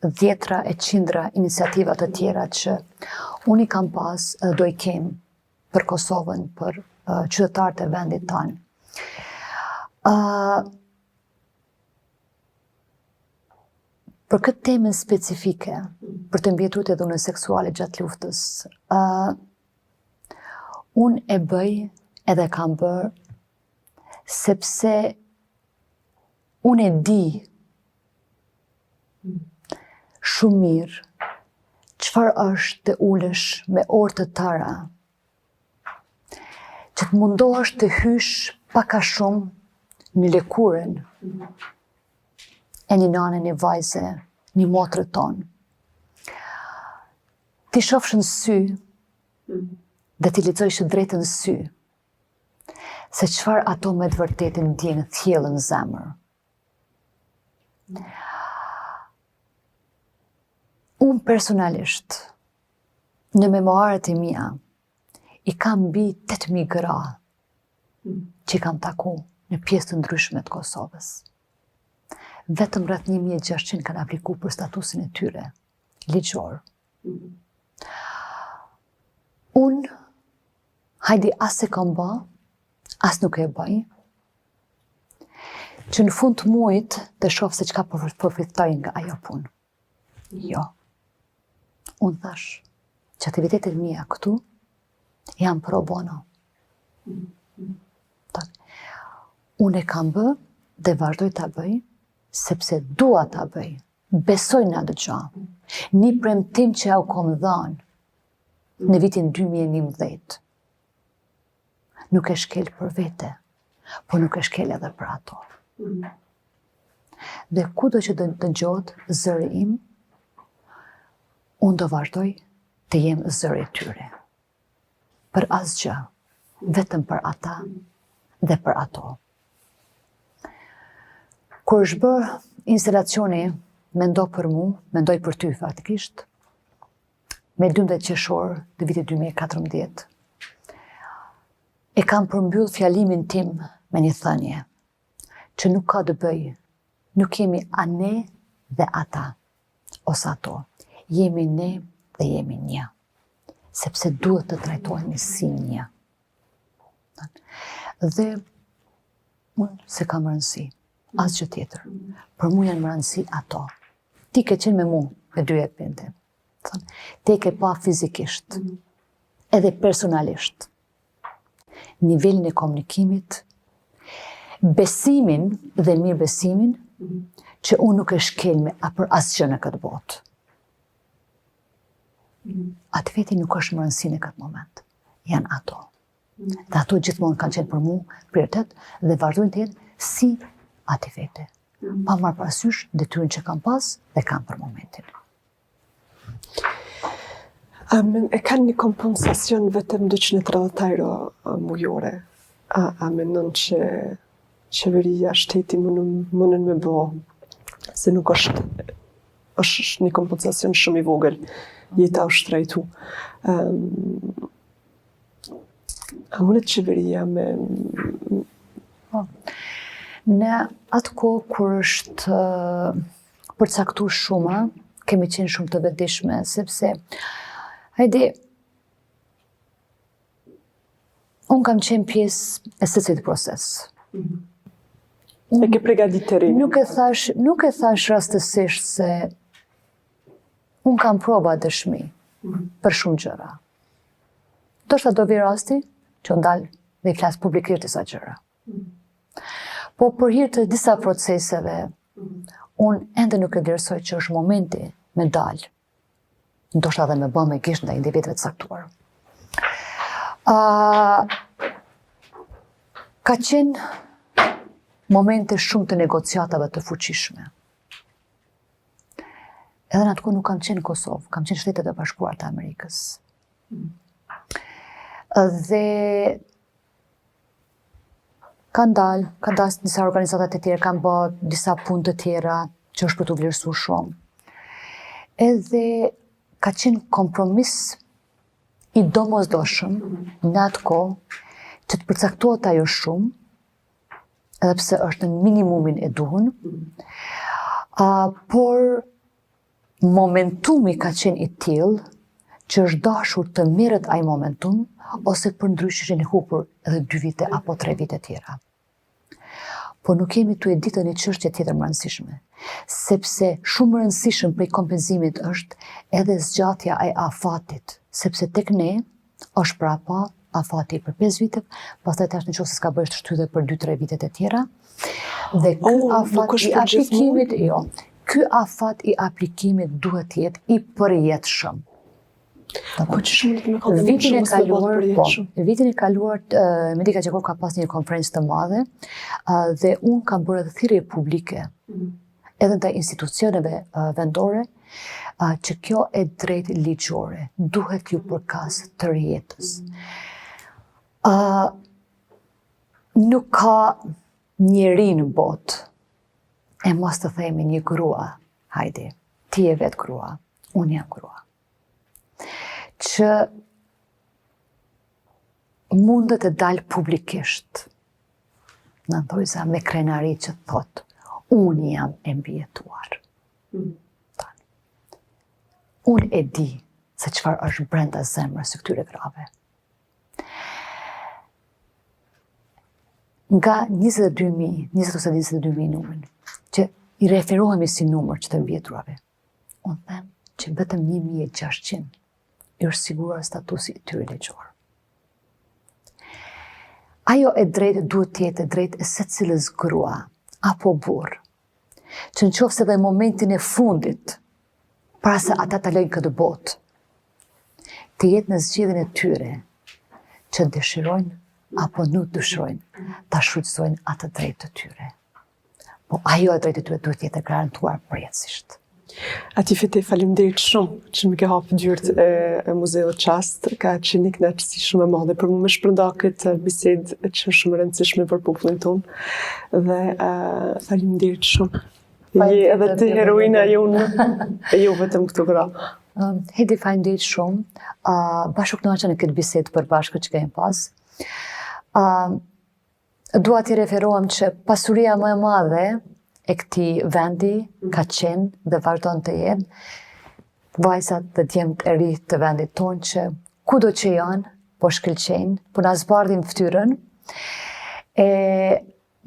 10 e 100 iniciativa të tjera që unë i kam pas edhe do i kem për Kosovën, për qytetarët e vendit tanë. Për këtë temën specifike, për të mbjetruar edhe dhunën seksuale gjatë luftës, unë e bëj edhe kam bërë sepse unë e di shumë mirë çfarë është të ulesh me orë të tëra, që të mundohesh të hysh pak a shumë në lëkurën e një nane, një vajze, një motrë tonë. Ti shofsh në sy dhe ti lexojsh drejt në sy, se çfarë ato me të vërtetin ndjenë thellë në zemër. Unë personalisht, në memoarët e mia, i kam mbi 8.000 gra që i kam taku në pjesë të ndryshme të Kosovës. Vetëm rreth 1.600 kanë aplikuar për statusin e tyre ligjor. Unë, hajdi as e kam bë, as nuk e bëj, që në fund të muajit të shoh se çka përfitoj nga ajo punë. Jo. Unë thash që aktivitetet mia këtu janë pro bono. Unë e kam bë dhe vazhdoj ta bëj sepse dua ta bëj. Besoj në atë gjë. Një premtim që ja u kam dhënë në vitin 2011. Nuk e shkel për vete, por nuk e shkel edhe për ato. Dhe kudo që të dëgjohet zëri im, unë do vazhdoj të jem zëri i tyre. Për asgjë, vetëm për ata dhe për ato. Kur është bërë instalacioni Mendo për mu, mendoj për ty faktikisht, me 12 qershor të vitit 2014, e kam përmbyll fjalimin tim me një thënie, që nuk ka të bëj, nuk jemi a ne dhe ata, ose ato, jemi ne dhe jemi një, sepse duhet të trajtohemi si një. Dhe unë se kam rëndësi, asgjë tjetër. Për mu janë më rëndësi ato. Ti ke qenë me mu, me 2 jetë binde. Te ke pa fizikisht, edhe personalisht. Nivelin e komunikimit, besimin dhe mirë besimin, që unë nuk e shkelme për asgjë në këtë botë. Atë veti nuk është më rëndësi në këtë moment. Janë ato. Dhe ato gjithmonë kanë qenë për mu prioritet dhe vazhdojnë të jenë si atë vete. Pa marrë parasysh detyrën që kam pas dhe kam për momentin. E kanë një kompensacion vetëm 230 euro mujore. A menon që qeveria, shteti mundën me bë, se nuk është një kompensacion shumë i vogël, jeta është shtrejtu. A mundet qeveria me... Në atë kohë kur është përcaktuar shuma, kemi qenë shumë të vetëdijshme, sepse hajde, unë kam qenë pjesë e secilit proces. E ke përgatitëri? Nuk e thash rastësisht se unë kam proba dëshmi për shumë gjëra. Ndoshta do vi rasti që unë dalë dhe i flasë publikisht disa gjëra. Po për hir të disa proceseve, unë ende nuk e vlerësoj që është momenti me dalë. Ndoshta edhe me bë me gisht ndaj individëve të caktuar. Ka qenë momente shumë të negociatave të fuqishme. Edhe në atë kohë nuk kam qenë në Kosovë, kam qenë Shtetet e Bashkuara të Amerikës. Dhe kanë dalë disa organizatat e tjera, kanë bërë disa punë të tjera që është për të vlerësuar shumë. Edhe ka qenë kompromis i domosdoshëm në atë kohë që të përcaktohet ajo shumë, edhe pse është në minimumin e duhur, por momentumi ka qenë i tillë që është dashur të merret ai momentum, ose për ndryshe që në hupur edhe 2 vite apo 3 vite tjera. Po nuk kemi tu e ditë një çështje tjetër më rëndësishme, sepse shumë më rëndësishëm prej kompenzimit është edhe zgjatja e afatit, sepse tek ne është prapa afati për 5 vite, pastaj tash nëse s'ka bërë të shtyllë për 2-3 vitet e tjera. Dhe ky afat i aplikimit, ky afat i aplikimit duhet të jetë i përjetshëm. Po që shumë me kalluar shumë vitin e kaluar Medika Gjekov ka pas një konferencë të madhe dhe unë kam bërë edhe thirrje publike edhe ndaj institucioneve vendore që kjo e drejtë ligjore duhet ju përkas të rjetës. Nuk ka njeri në botë, e mos të themi një grua, hajde, ti e vetë grua, unë jam grua, që mundet të dalë publikisht, në thojza me krenari që thotë, unë jam e mbijetuar. Unë e di se çfarë është brenda zemrës së këtyre grave. Nga 22.000 numrin, që i referohemi si numër që të mbijeturave, unë them që vetëm 1.600 i është siguruar statusi i tyre ligjor. Ajo e drejtë duhet të jetë drejtë e secilës grua apo burr, që nëse edhe momentin e fundit, para se ata ta lejnë këtë botë, të jetë në zgjedhjen e tyre që dëshirojnë apo nuk dëshirojnë ta shfrytëzojnë atë drejtë të tyre. Po ajo e drejtë të tyre duhet të jetë garantuar përjetësisht. Atifete, faleminderit shumë që më ke hapë dyert e Muzeut Çast. Ka qenë një kënaqësi shumë e madhe për mua me shpërnda këtë bisedë që është shumë e rëndësishme për popullin tonë. Dhe faleminderit shumë. Je edhe ti heroina jonë, e jo vetëm këtu gra. Hedi, faleminderit shumë. Bashkë kënaqem në këtë bisedë përbashkët që kemi pas. Dua t'i referohem që pasuria më e madhe e këtij vendi ka qenë dhe vazhdon të jenë vajzat dhe djemtë e ri të vendit tonë që kudo që janë, po shkëlqejnë, po na zbardhin fytyrën, e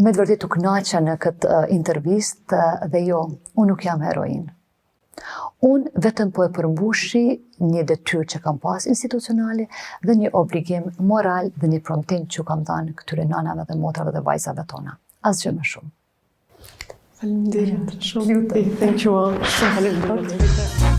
me të vërtet u kënaqa në këtë intervistë dhe jo, unë nuk jam heroin. Unë vetëm po e përmbushi një detyrë që kam pas institucionale dhe një obligim moral dhe një premtim që kam dhënë këtyre nanave dhe motrave dhe vajzave tona. Asgjë më shumë. Faleminderit shumë. Thank you all. Shumë faleminderit.